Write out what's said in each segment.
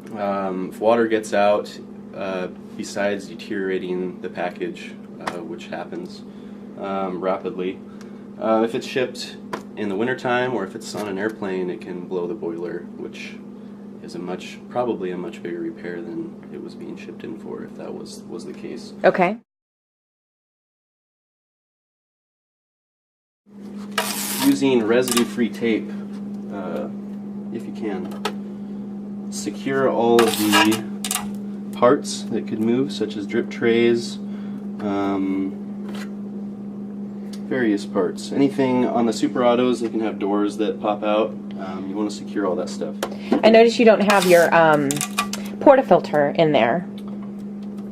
If water gets out, besides deteriorating the package, which happens rapidly, if it's shipped in the wintertime or if it's on an airplane, it can blow the boiler, which is probably a much bigger repair than it was being shipped in for, if that was the case. Okay. Using residue-free tape, if you can, secure all of the parts that could move, such as drip trays, various parts. Anything on the Super Autos that can have doors that pop out, you want to secure all that stuff. I noticed you don't have your portafilter in there.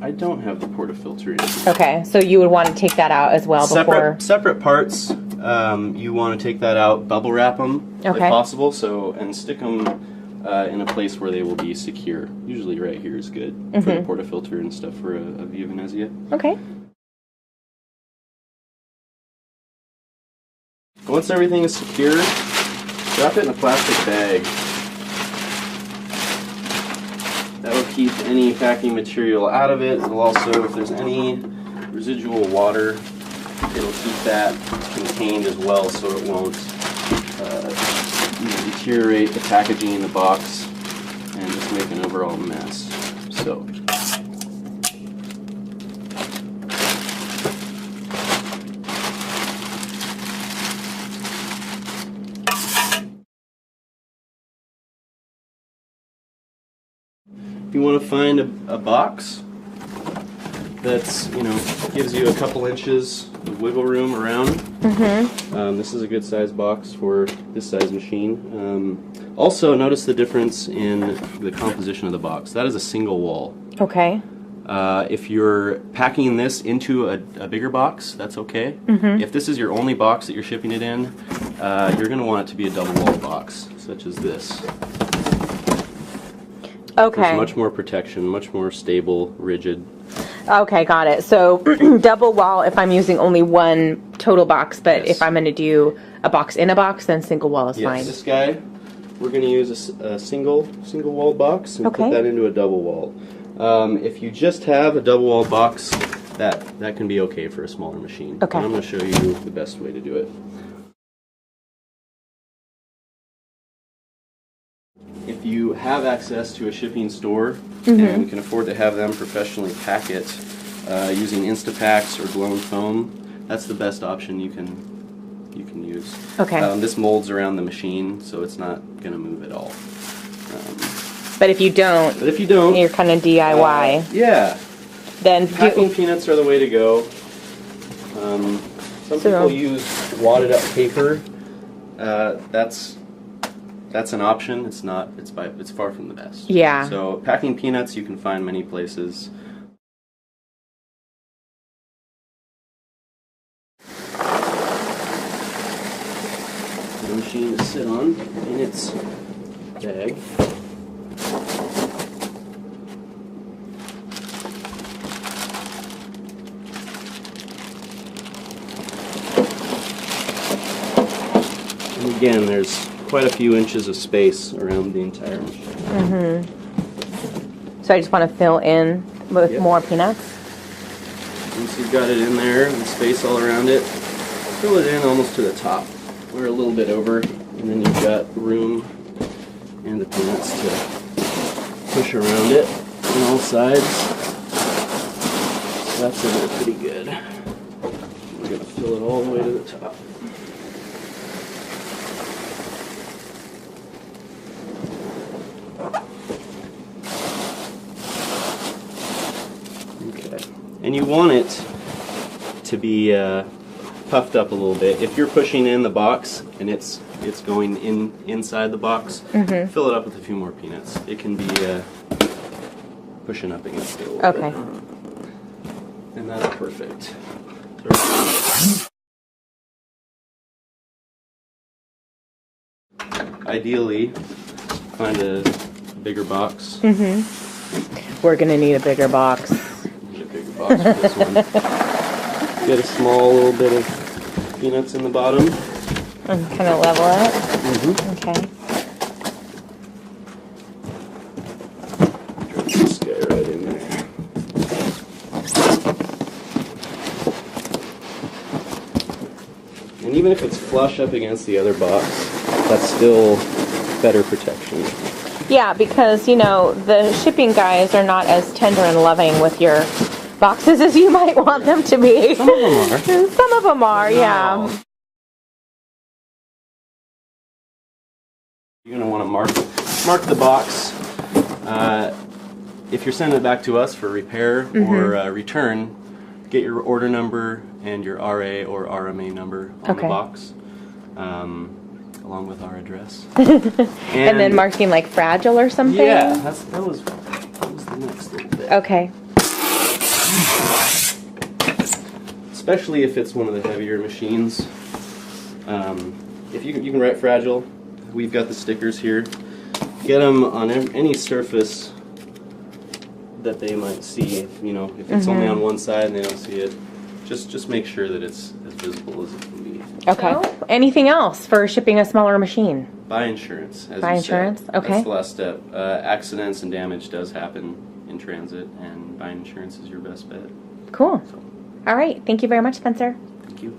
I don't have the portafilter in. Okay, so you would want to take that out as well before... Separate parts. You want to take that out, bubble wrap them if possible, and stick them in a place where they will be secure. Usually right here is good for the portafilter and stuff for a Via Venezia. Okay. Once everything is secure, wrap it in a plastic bag. That will keep any packing material out of it. It'll also, if there's any residual water, it'll keep that contained as well, so it won't deteriorate the packaging in the box and just make an overall mess. So. If you want to find a box that's, gives you a couple inches of wiggle room around, this is a good size box for this size machine. Also, notice the difference in the composition of the box. That is a single wall. Okay. If you're packing this into a bigger box, that's okay. If this is your only box that you're shipping it in, you're going to want it to be a double wall box, such as this. Okay. There's much more protection, much more stable, rigid. Okay, got it. So double wall if I'm using only one total box, but if I'm going to do a box in a box, then single wall is fine. This guy, we're going to use a single wall box and put that into a double wall. If you just have a double wall box, that can be okay for a smaller machine. Okay. And I'm going to show you the best way to do it. If you have access to a shipping store and can afford to have them professionally pack it using Instapacks or blown foam, that's the best option you can use. Okay. This molds around the machine, so it's not going to move at all. But if you don't, you're kind of DIY. Yeah. Then packing peanuts are the way to go. Some people use wadded up paper. That's an option. It's not. It's far from the best. Yeah. So packing peanuts you can find many places. The machine to sit on in its bag. And again, there's quite a few inches of space around the entire machine. So I just want to fill in with more peanuts? Once you've got it in there, the space all around it, fill it in almost to the top, or a little bit over, and then you've got room and the peanuts to push around it on all sides. So that's in there pretty good. We're going to fill it all the way to the top. And you want it to be puffed up a little bit. If you're pushing in the box and it's going inside the box, fill it up with a few more peanuts. It can be pushing up against it a little bit. And that's perfect. Ideally, find a bigger box. We're going to need a bigger box. Box for this one. Get a small little bit of peanuts in the bottom. And kind of level it? Okay. even if it's flush up against the other box, that's still better protection. Yeah, because, you know, the shipping guys are not as tender and loving with your boxes as you might want them to be. Some of them are. Some of them are, yeah. You're going to want to mark the box. If you're sending it back to us for repair or return, get your order number and your RA or RMA number on the box, along with our address. And then marking like fragile or something? Yeah, that was the next little bit. Okay. Especially if it's one of the heavier machines. If you can write fragile, we've got the stickers here. Get them on any surface that they might see. You know, if it's only on one side and they don't see it, just make sure that it's as visible as it can be. Okay. So, anything else for shipping a smaller machine? Buy insurance. Buy insurance? Okay. That's the last step. Accidents and damage does happen in transit, and buying insurance is your best bet. Cool. So. All right. Thank you very much, Spencer. Thank you.